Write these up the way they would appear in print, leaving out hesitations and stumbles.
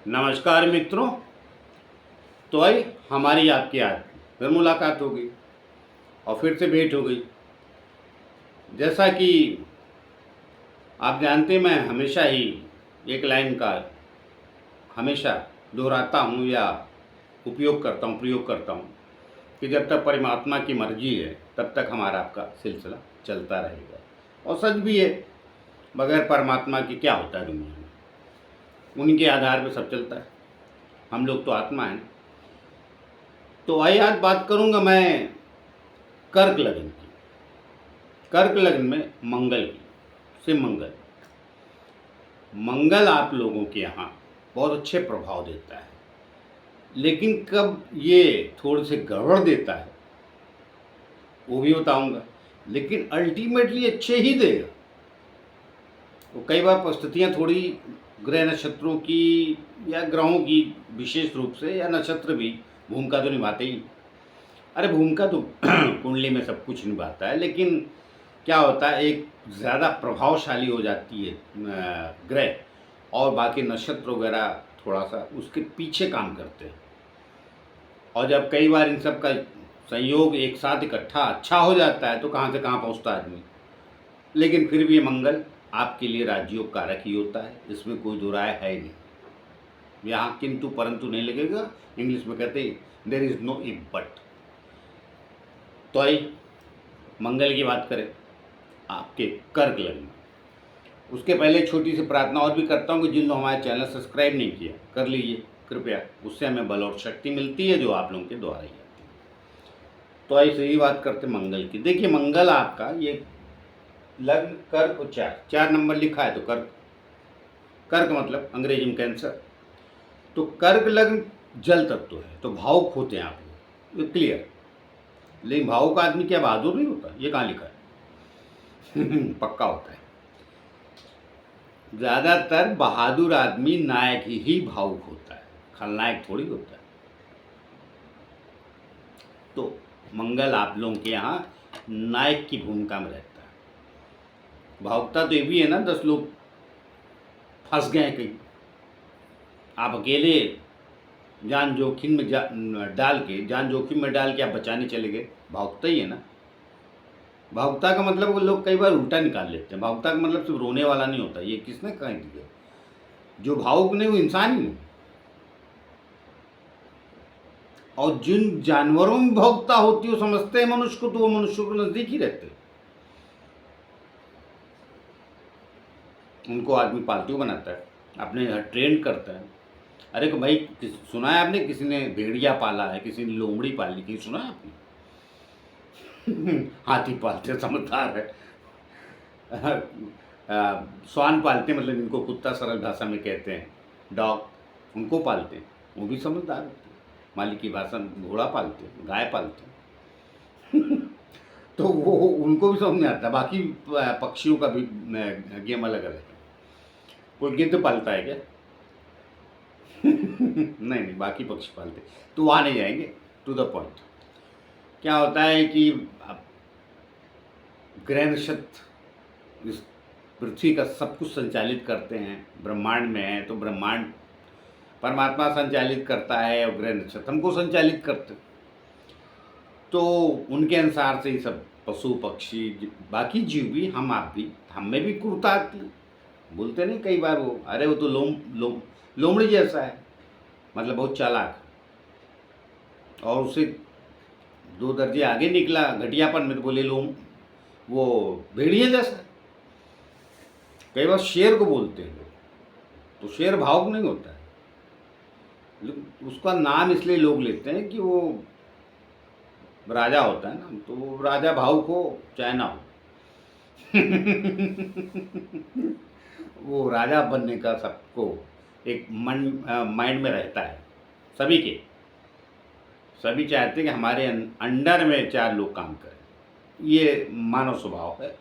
नमस्कार मित्रों। तो आई हमारी आपकी आज फिर मुलाकात हो गई और फिर से भेंट हो गई। जैसा कि आप जानते, मैं हमेशा ही एक लाइन का हमेशा दोहराता हूँ या उपयोग करता हूँ, प्रयोग करता हूँ कि जब तक परमात्मा की मर्जी है तब तक हमारा आपका सिलसिला चलता रहेगा। और सच भी है, बगैर परमात्मा के क्या होता है दुनिया में। उनके आधार पर सब चलता है। हम लोग तो आत्मा हैं। तो आइए आज बात करूंगा मैं कर्क लगन की। कर्क लगन में मंगल की, से मंगल। मंगल आप लोगों के यहाँ बहुत अच्छे प्रभाव देता है, लेकिन कब ये थोड़े से गड़बड़ देता है वो भी बताऊंगा। लेकिन अल्टीमेटली अच्छे ही देगा। तो कई बार परिस्थितियाँ थोड़ी ग्रह नक्षत्रों की या ग्रहों की विशेष रूप से, या नक्षत्र भी भूमिका तो निभाते ही। अरे भूमिका तो कुंडली में सब कुछ निभाता है, लेकिन क्या होता है, एक ज़्यादा प्रभावशाली हो जाती है ग्रह, और बाकी नक्षत्र वगैरह थोड़ा सा उसके पीछे काम करते हैं। और जब कई बार इन सब का संयोग एक साथ इकट्ठा अच्छा हो जाता है तो कहाँ से कहाँ पहुँचता है आदमी। लेकिन फिर भी मंगल आपके लिए राजयोग कारक ही होता है, इसमें कोई दो राय है ही नहीं। यहाँ किंतु परंतु नहीं लगेगा। इंग्लिश में कहते हैं there is no if but. तो आई मंगल की बात करें आपके कर्क लगन में। उसके पहले छोटी सी प्रार्थना और भी करता हूँ कि जिन लोगों हमारे चैनल सब्सक्राइब नहीं किया कर लीजिए कृपया। उससे हमें बल और शक्ति मिलती है जो आप लोगों के द्वारा ही आती है। तो ऐसे ही बात करते मंगल की। देखिए मंगल आपका ये लग्न कर्क और चार नंबर लिखा है, तो कर्क, कर्क मतलब अंग्रेजी में कैंसर। तो कर्क लग्न जल तत्व है, तो भावुक होते हैं आप लोग, ये क्लियर। लेकिन भावुक आदमी क्या बहादुर नहीं होता? ये कहाँ लिखा है? पक्का होता है। ज़्यादातर बहादुर आदमी नायक ही भावुक होता है, खलनायक थोड़ी होता है। तो मंगल आप लोगों के यहाँ नायक की भूमिका में रहता है। भावुकता तो ये भी है ना, 10 लोग फंस गए कहीं, आप अकेले जान जोखिम में डाल के आप बचाने चले गए, भावुकता ही है ना। भावुकता का मतलब वो लोग कई बार उल्टा निकाल लेते हैं। भावुकता का मतलब सिर्फ रोने वाला नहीं होता। ये किसने कह दिया? जो भावुक नहीं वो इंसान ही नहीं। और जिन जानवरों में भावुकता होती है वो समझते हैं मनुष्य को, तो वो मनुष्य के नजदीक ही रहते हैं। उनको आदमी पालतू बनाता है, अपने यहाँ ट्रेंड करता है। अरे को भाई, सुना है आपने किसी ने भेड़िया पाला है, किसी ने लोमड़ी पाली, कहीं सुना है आपने? हाथी पालते, समझदार है। स्वान पालते, मतलब इनको कुत्ता सरल भाषा में कहते हैं, डॉग, उनको पालते हैं, वो भी समझदार होते हैं। मालिक की भाषा में घोड़ा पालते हैं, गाय पालते हैं। तो वो उनको भी समझ में आता है। बाकी पक्षियों का भी गेम अलग अलग है। कोई गिद्ध पालता है क्या? नहीं नहीं, बाकी पक्षी पालते। तो वहाँ नहीं जाएंगे, टू द पॉइंट। क्या होता है कि ग्रह नक्षत्र इस पृथ्वी का सब कुछ संचालित करते हैं। ब्रह्मांड में है तो ब्रह्मांड परमात्मा संचालित करता है और ग्रह नक्षत्र हमको संचालित करते। तो उनके अनुसार से ही सब पशु पक्षी बाकी जीव भी, हम आप भी, हम में भी क्रूरता आती है। बोलते नहीं कई बार वो, अरे वो तो लोमड़ी जैसा है, मतलब बहुत चालाक, और उसे 2 दर्जे आगे निकला घटियापन में तो बोले वो भेड़िया जैसा। कई बार शेर को बोलते हैं लोग, तो शेर भावुक नहीं होता है, लेकिन उसका नाम इसलिए लोग लेते हैं कि वो राजा होता है ना, तो वो राजा भावुक हो चाहे ना हो। वो राजा बनने का सबको एक माइंड में रहता है। सभी के सभी चाहते हैं कि हमारे अंडर में 4 लोग काम करें। ये मानव स्वभाव है।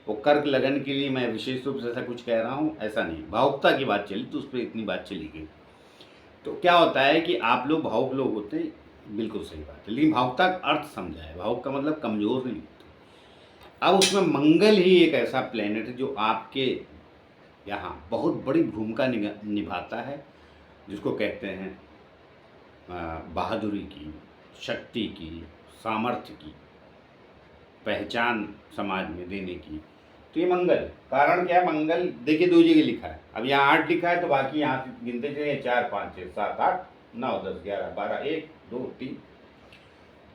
वो कर्क लगन के लिए मैं विशेष रूप से ऐसा कुछ कह रहा हूँ, ऐसा नहीं। भावुकता की बात चली तो उस पर इतनी बात चली गई। तो क्या होता है कि आप लोग भावुक लोग होते हैं, बिल्कुल सही बात है, लेकिन भावुकता का अर्थ समझा है। भावुक का मतलब कमज़ोर नहीं होता। अब उसमें मंगल ही एक ऐसा प्लेनेट है जो आपके यहाँ बहुत बड़ी भूमिका निभाता है। जिसको कहते हैं बहादुरी की, शक्ति की, सामर्थ्य की पहचान समाज में देने की। तो ये मंगल, कारण क्या है? मंगल देखिए 2 जगह लिखा है। अब यहाँ 8 लिखा है तो बाकी यहाँ से गिनते चलिए, 4 5 6 7 8 9 10 11 12 1 2 3।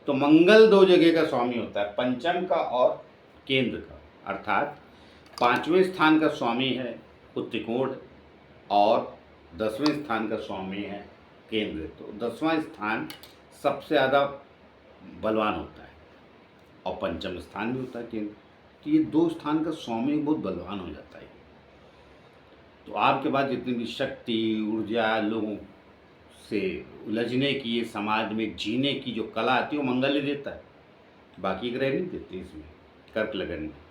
तो मंगल 2 जगह का स्वामी होता है, पंचम का और केंद्र का। अर्थात 5वें स्थान का स्वामी है वो त्रिकोण और 10वें स्थान का स्वामी है केंद्र। तो 10वां स्थान सबसे ज़्यादा बलवान होता है और पंचम स्थान भी होता है केंद्र। तो ये 2 स्थान का स्वामी बहुत बलवान हो जाता है। तो आपके पास जितनी भी शक्ति, ऊर्जा, लोगों से उलझने की, समाज में जीने की जो कला आती है वो मंगल ही देता है, बाकी ग्रह नहीं देते। इसमें कर्क लगन में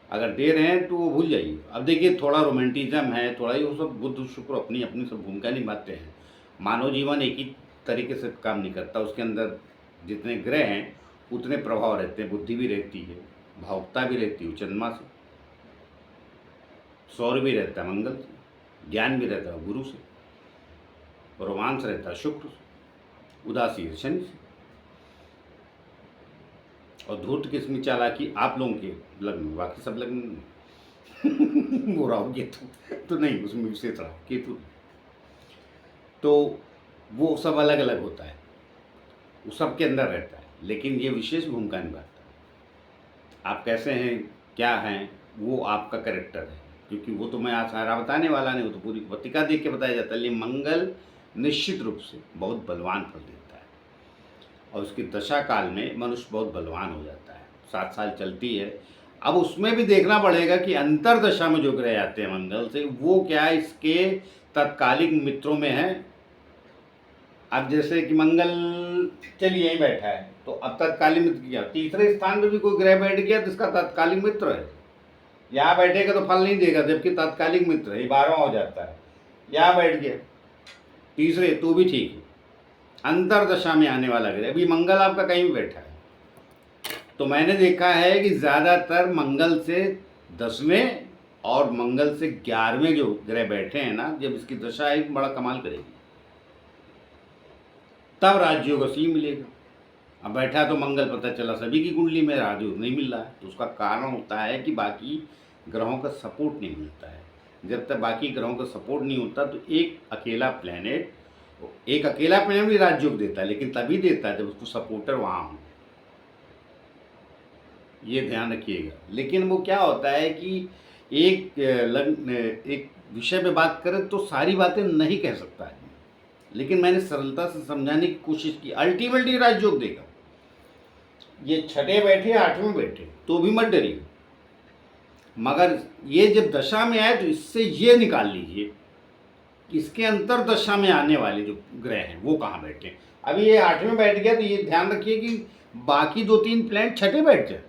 अगर दे रहे हैं तो वो भूल जाइए। अब देखिए थोड़ा रोमांटिज्म है, थोड़ा ही, वो सब बुध शुक्र अपनी अपनी सब भूमिका निभाते हैं। मानव जीवन एक ही तरीके से काम नहीं करता, उसके अंदर जितने ग्रह हैं उतने प्रभाव रहते हैं। बुद्धि भी रहती है, भावुकता भी रहती है चंद्रमा से, सौर्य भी रहता है मंगल से, ज्ञान भी रहता है गुरु से, रोमांस रहता है शुक्र से, उदासी है शनि से, और धूर्त किस्मी चालाकी आप लोगों के लग्न में, बाकी सब लग्न वो राहु केतु तो नहीं, उसमें विशेष राहु केतु। तो वो सब अलग अलग होता है, वो सबके अंदर रहता है, लेकिन ये विशेष भूमिका निभाता है। आप कैसे हैं, क्या हैं, वो आपका कैरेक्टर है, क्योंकि वो तो मैं आज सारा बताने वाला नहीं, वो तो पूरी पत्रिका देख के बताया जाता है। लेकिन मंगल निश्चित रूप से बहुत बलवान फल देता है और उसकी दशा काल में मनुष्य बहुत बलवान हो जाता है। 7 साल चलती है। अब उसमें भी देखना पड़ेगा कि अंतर दशा में जो ग्रह आते हैं मंगल से, वो क्या इसके तत्कालिक मित्रों में है। अब जैसे कि मंगल चलिए यहीं बैठा है, तो अब तत्कालिक मित्र क्या, तीसरे स्थान पे भी कोई ग्रह बैठ गया तो इसका तत्कालिक मित्र है। यहाँ बैठेगा तो फल नहीं देगा, जबकि तत्कालिक मित्र है, 12वां हो जाता है। यहाँ बैठ गया तीसरे तो भी ठीक है, अंतर दशा में आने वाला ग्रह। अभी मंगल आपका कहीं भी बैठा है, तो मैंने देखा है कि ज़्यादातर मंगल से 10वें और मंगल से 11वें जो ग्रह बैठे हैं ना, जब इसकी दशा एक बड़ा कमाल करेगी, तब राजयोग असली मिलेगा। अब बैठा तो मंगल, पता चला सभी की कुंडली में राजयोग नहीं मिल रहा है, तो उसका कारण होता है कि बाकी ग्रहों का सपोर्ट नहीं मिलता है। जब तक बाकी ग्रहों का सपोर्ट नहीं होता तो एक अकेला प्लैनेट भी राजयोग देता है, लेकिन तभी देता है जब उसको सपोर्टर वहाँ हो। ये ध्यान रखिएगा। लेकिन वो क्या होता है कि एक विषय पे बात करें तो सारी बातें नहीं कह सकता है, लेकिन मैंने सरलता से समझाने की कोशिश की। अल्टीमेटली राजयोग देगा। ये 6ठे बैठे 8वें बैठे तो भी मत डरिए, मगर ये जब दशा में आए तो इससे ये निकाल लीजिए कि इसके अंतर दशा में आने वाले जो ग्रह हैं वो कहाँ बैठे हैं। अभी ये 8वें बैठ गया तो ये ध्यान रखिए कि बाकी 2-3 प्लैनेट 6ठे बैठ जाए,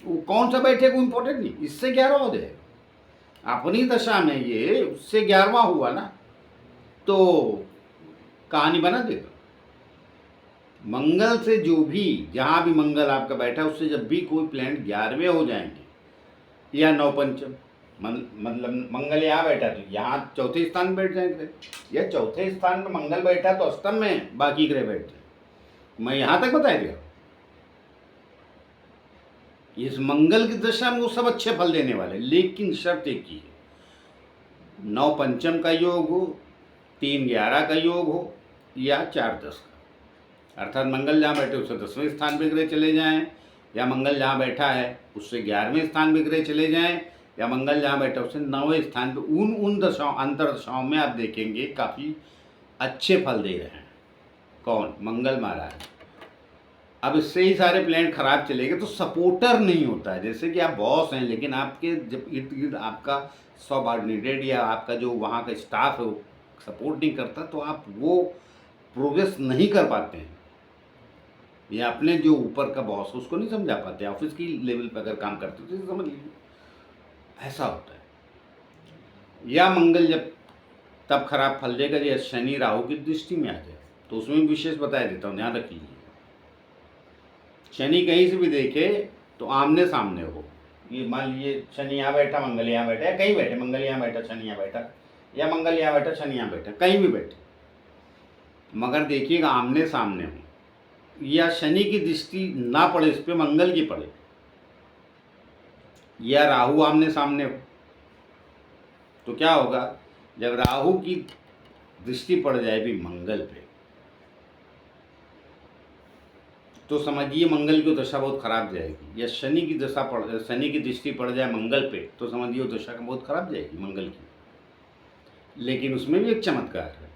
वो कौन सा बैठे कोई इंपॉर्टेंट नहीं, इससे 11वां हो जाएगा। अपनी दशा में ये उससे 11वां हुआ ना, तो कहानी बना देगा। मंगल से जो भी, जहाँ भी मंगल आपका बैठा, उससे जब भी कोई प्लैनेट 11वें हो जाएंगे या 9 पंचम, मतलब मंगल यहाँ बैठा तो यहाँ 4थे स्थान में बैठ जाएंगे, या 4थे स्थान में मंगल बैठा तो अष्टम में बाकी ग्रह बैठ जाए। मैं यहाँ तक बता दिया। इस मंगल की दशा में वो सब अच्छे फल देने वाले, लेकिन शर्त एक ही है, 9 पंचम का योग हो, 3 11 का योग हो, या 4 10 का। अर्थात मंगल जहाँ बैठे उससे 10वें स्थान पे ग्रह चले जाएं, या मंगल जहाँ बैठा है उससे 11वें स्थान पे ग्रह चले जाएं, या मंगल जहाँ बैठा उससे 9वें स्थान पे। उन दशाओं, अंतर दशाओं में आप देखेंगे काफ़ी अच्छे फल दे रहे हैं। कौन? मंगल महाराज। अब इससे ही सारे प्लैनेट खराब चलेंगे तो सपोर्टर नहीं होता है। जैसे कि आप बॉस हैं, लेकिन आपके जब इर्द गिर्द आपका सबऑर्डिनेटेड या आपका जो वहाँ का स्टाफ है वो सपोर्ट नहीं करता, तो आप वो प्रोग्रेस नहीं कर पाते हैं, या अपने जो ऊपर का बॉस है उसको नहीं समझा पाते। ऑफिस की लेवल पर अगर काम करते हो तो समझ लीजिए ऐसा होता है। या मंगल जब तब खराब फल देगा या शनि राहु की दृष्टि में आ जाए, तो उसमें विशेष बताया देता हूँ, ध्यान रख लीजिए। शनि कहीं से भी देखे तो आमने सामने हो। ये मान लीजिए शनि यहाँ बैठा, मंगल यहाँ बैठा, या कहीं बैठे, मंगल यहाँ बैठा, शनि यहाँ बैठा, या मंगल यहाँ बैठा, शनि यहाँ बैठा, कहीं भी बैठे, मगर देखिएगा आमने सामने हो या शनि की दृष्टि ना पड़े, इस पे मंगल की पड़े, या राहु आमने सामने हो, तो क्या होगा, जब राहु की दृष्टि पड़ जाए भी मंगल पे, तो समझिए मंगल की दशा बहुत खराब जाएगी। या शनि की शनि की दृष्टि पड़ जाए मंगल पे, तो समझिए दशा बहुत खराब जाएगी मंगल की। लेकिन उसमें भी एक चमत्कार है,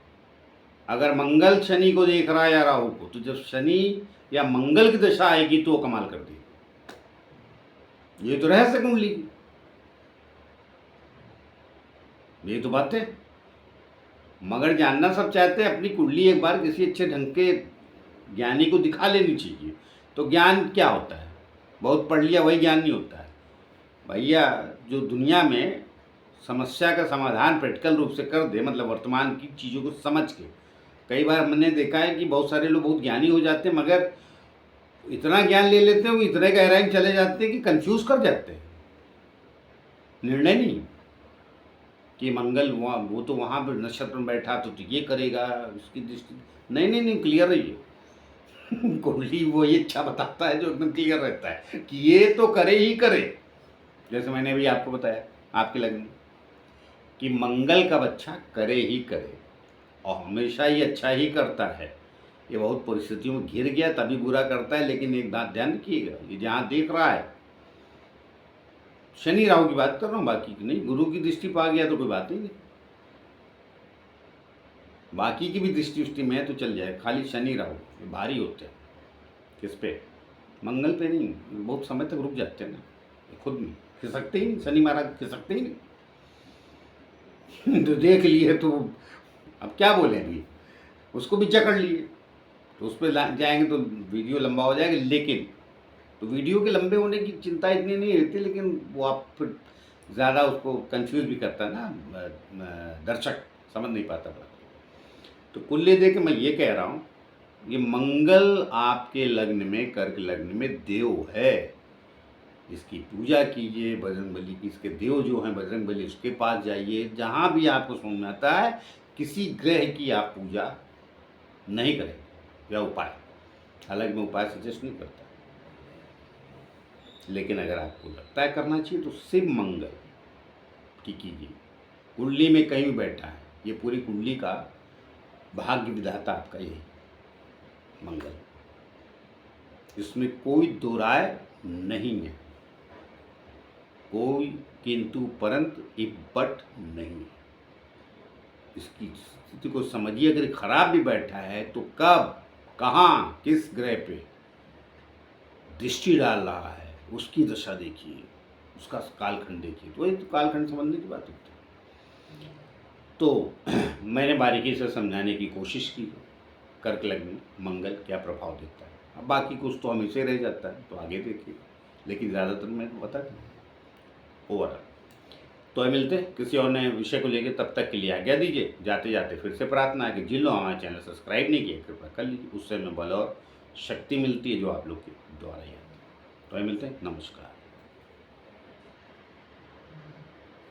अगर मंगल शनि को देख रहा है या राहु को, तो जब शनि या मंगल की दशा आएगी तो वो कमाल कर देगी। ये तो रहस्य कुंडली की, ये तो बात है। मगर जानना सब चाहते हैं, अपनी कुंडली एक बार किसी अच्छे ढंग के ज्ञानी को दिखा लेनी चाहिए। तो ज्ञान क्या होता है, बहुत पढ़ लिया वही ज्ञान नहीं होता है भैया। जो दुनिया में समस्या का समाधान प्रैक्टिकल रूप से कर दे, मतलब वर्तमान की चीज़ों को समझ के। कई बार मैंने देखा है कि बहुत सारे लोग बहुत ज्ञानी हो जाते हैं, मगर इतना ज्ञान ले लेते हैं, वो इतने गहराई में चले जाते हैं कि कंफ्यूज कर जाते हैं। निर्णय नहीं कि मंगल वो तो वहाँ पर नक्षत्र में बैठा तो ये करेगा, उसकी दृष्टि नहीं, क्लियर रहिए। कुंडली वो ये अच्छा बताता है जो एकदम क्लियर रहता है कि ये तो करे ही करे। जैसे मैंने अभी आपको बताया आपके लग्न कि मंगल का बच्चा करे ही करे, और हमेशा ही अच्छा ही करता है। ये बहुत परिस्थितियों में घिर गया तभी बुरा करता है। लेकिन एक बात ध्यान रखिएगा, ये जहाँ देख रहा है, शनि राहु की बात कर रहा हूँ, बाकी की नहीं। गुरु की दृष्टि पा गया तो कोई बात ही नहीं, बाकी की भी दृष्टि में है तो चल जाए। खाली शनि राहु भारी होते हैं, किस पे, मंगल पे नहीं। बहुत समय तक रुक जाते हैं ना, खुद में खिसकते ही नहीं, शनि महाराज खिसकते ही नहीं। तो देख लिए तो अब क्या बोले, अभी उसको भी जकड़ लिए, तो उस पर जाएंगे तो वीडियो लंबा हो जाएगा। लेकिन तो वीडियो के लंबे होने की चिंता इतनी नहीं रहती, लेकिन वो आप फिर ज़्यादा उसको कंफ्यूज भी करता है ना, दर्शक समझ नहीं पाता बात। तो कुल दे के मैं ये कह रहा हूँ, ये मंगल आपके लग्न में, कर्क लग्न में देव है, इसकी पूजा कीजिए। बजरंगबली की, इसके देव जो हैं बजरंगबली, उसके पास जाइए। जहाँ भी आपको समझ में आता है किसी ग्रह की आप पूजा नहीं करें या उपाय, हालांकि मैं उपाय सजेस्ट नहीं करता, लेकिन अगर आपको लगता है करना चाहिए तो शिव मंगल की कीजिए। कुंडली में कहीं भी बैठा है, ये पूरी कुंडली का भाग्य विधाता आपका यही मंगल, इसमें कोई दो राय नहीं है, कोई किंतु परंतु इफ बट नहीं। इसकी स्थिति को समझिए, अगर खराब भी बैठा है तो कब, कहाँ, किस ग्रह पे दृष्टि डाल रहा है, उसकी दशा देखिए, उसका कालखंड देखिए, तो ये तो कालखंड समझने की बात होती है। तो मैंने बारीकी से समझाने की कोशिश की, कर्क लग्न मंगल क्या प्रभाव देता है। अब बाकी कुछ तो हमेशा रह जाता है, तो आगे देखिए, लेकिन ज़्यादातर मैं बता दूँ ओवरऑल। तो मिलते हैं किसी और नए विषय को लेकर, तब तक के लिए आज्ञा दीजिए। जाते जाते फिर से प्रार्थना है कि जिन लोग हमारे चैनल सब्सक्राइब नहीं किए कृपया कर लीजिए, उससे हमें बल और शक्ति मिलती है जो आप लोग के द्वारा ही आती है। तो मिलते हैं, नमस्कार।